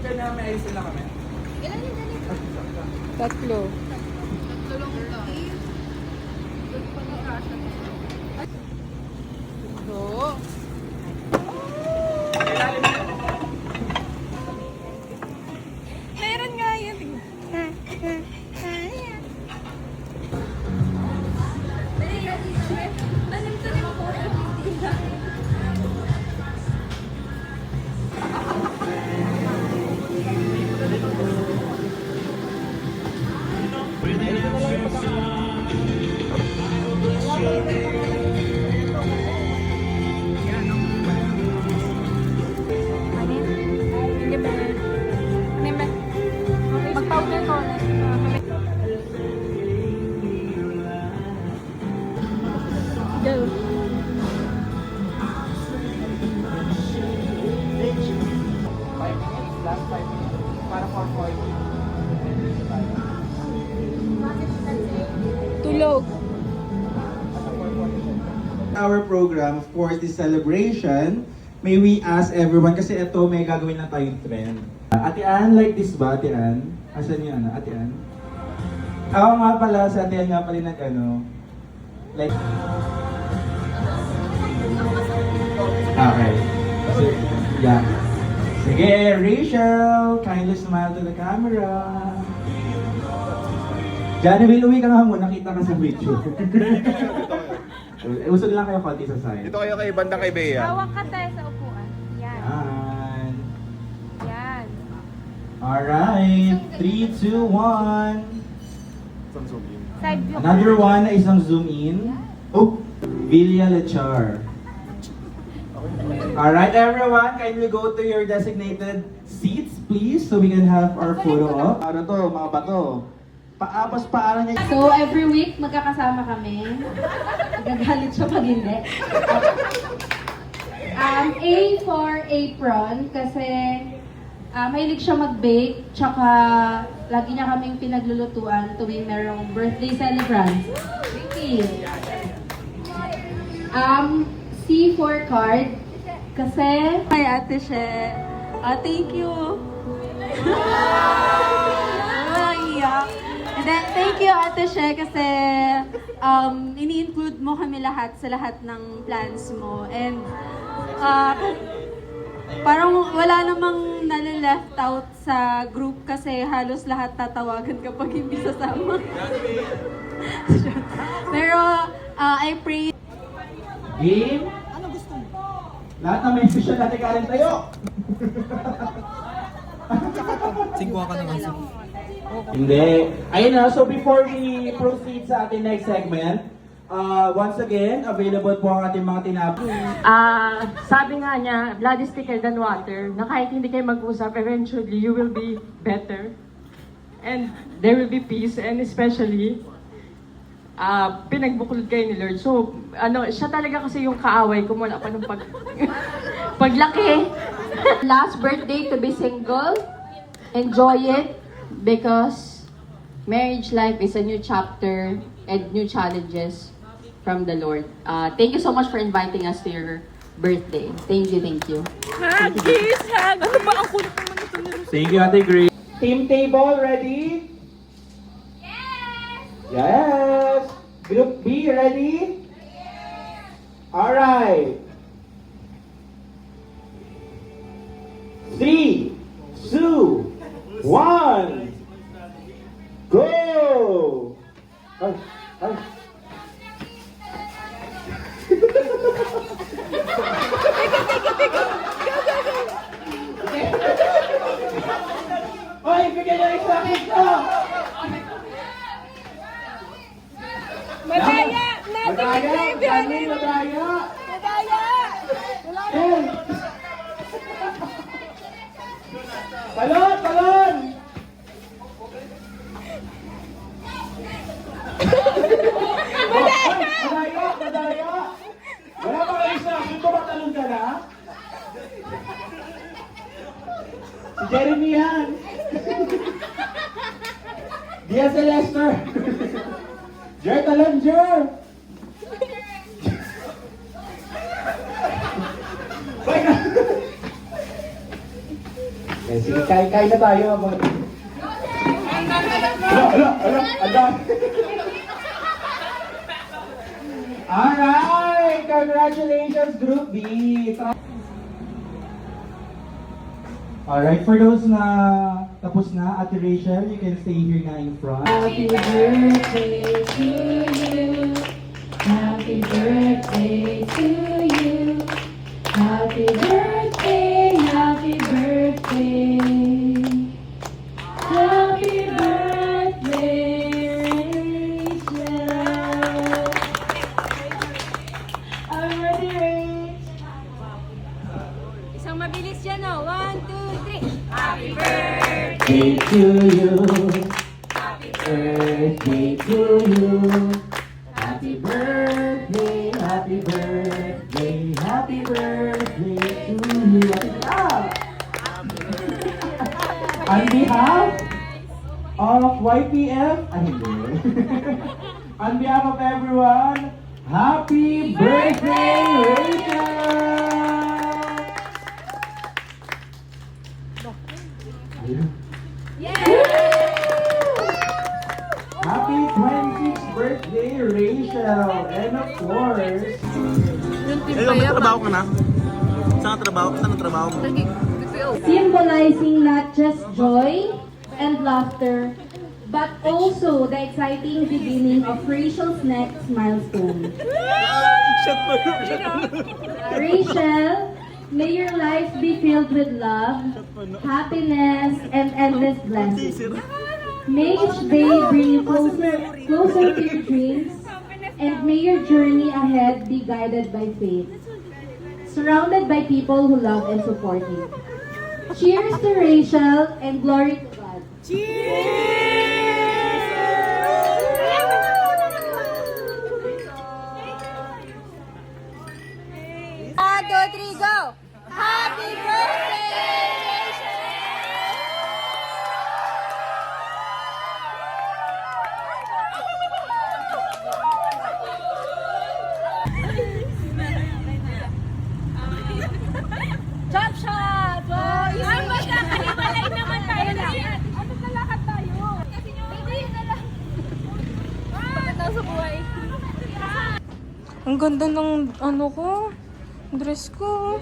ka na may ayos lang kami. Ilan yung ganito? Tatlo. Tatlo lang ito. Doon pa nakasya. Ito. Meron nga yun. Tanim-tanim ko. Hindi ba? Hindi ba? Mag-powder ko. Go. 5 minutes, last 5 minutes. Para for 40. Tulog. Our program, of course, is celebration. May we ask everyone, kasi ito may gagawin na tayong trend. Ate Ann, like this ba, Ate Ann? Asan yung ano, Ate Ann? Ako nga pala, si Ate Ann nga pala nag-ano, like... Okay. So, yeah. Sige, Rachel, kindly smile to the camera. Janiville, uwi ka nga muna, nakita ka sa video. Usod lang kayo konti sa side. Dito kayo kay bandang kay Bea. Hawak ka tayo sa upuan. Yan. Yan. Yan. Alright. 3, 2, 1. Isang zoom in. Side view. Another one na isang zoom in. Oh, Villa Lechar. Alright, everyone, kindly go to your designated seats, please, so we can have our photo op. Ano to, mga bato? Paapos paaran niya. So, every week, magkakasama kami. Nagagalit siya pag hindi. A for apron, kasi mahilig siya mag-bake, tsaka lagi niya kaming pinaglulutuan tuwing merong birthday celebrant. Ricky. C for card, kasi... Hi, Ate She. Thank you. Iyak. And then, thank you, Ate She, kasi ini-include mo kami lahat sa lahat ng plans mo. And parang wala namang nalileft out sa group kasi halos lahat tatawagan kapag hindi sasama. Pero I pray. Game? Ano gusto mo? Lahat na may vision natin karin tayo. Singwa ka naman sa... Hindi. Ayun na, so before we proceed sa ating next segment, once again, available po ang ating mga tinapos. Sabi nga niya, blood is thicker than water, na kahit hindi kayo mag-usap, eventually you will be better. And there will be peace, and especially, pinagbuklod kayo ni Lord. So, siya talaga kasi yung kaaway ko mula pa nung paglaki. Last birthday to be single. Enjoy it, because marriage life is a new chapter and new challenges from the Lord. Thank you so much for inviting us to your birthday. Thank you, thank you. Hagis! Ano ba ang kulit naman ito ni Rose? Thank you, Ate Grace. Team table, ready? Yes! Group B, ready? Yes! Alright. 3, 2, 1, go! Ay, ay. Oy, bigyan niyo rin sa akin to! Madaya! Madaya! Dami, madaya! Madaya! Eh! Balon! Balon! Madaya! Madaya! Madaya! Wala pa kayo sa akin. Tumatalon ka na? Si Jeremy yan! Dia si Lester! Jer, talon, Jer! Okay, sige, kain na tayo. Alright! Congratulations, Group B! Alright, for those na tapos na, Ate Rachel, you can stay here na in front. Happy birthday to you. Happy birthday to you. Happy birthday, happy birthday. Happy birthday, Rachel. I'm ready, Rach. Isang mabilis yan, oh. 1, 2, 3. Happy Birthday to you. Happy birthday to you. Happy birthday, happy birthday, happy birthday to you. On behalf of YPF, on behalf of everyone, happy birthday, Rachel! Happy 26th birthday, Rachel! And of course, May trabaho ka na? Saan ka trabaho? Saan ang trabaho mo? Symbolizing not just joy and laughter, but also the exciting beginning of Rachel's next milestone. Rachel, may your life be filled with love, happiness, and endless blessings. May each day bring you closer to your dreams, and may your journey ahead be guided by faith. Surrounded by people who love and support you. Cheers to Rachel and glory to God. One, two, three, go! Happy birthday, Jump shot! Boy! Ay, magkakaliwalay naman tayo na. Ano na lakad tayo? Hindi na lang. Bakit daw sa buhay? Ang ganda ng ano ko, dress ko.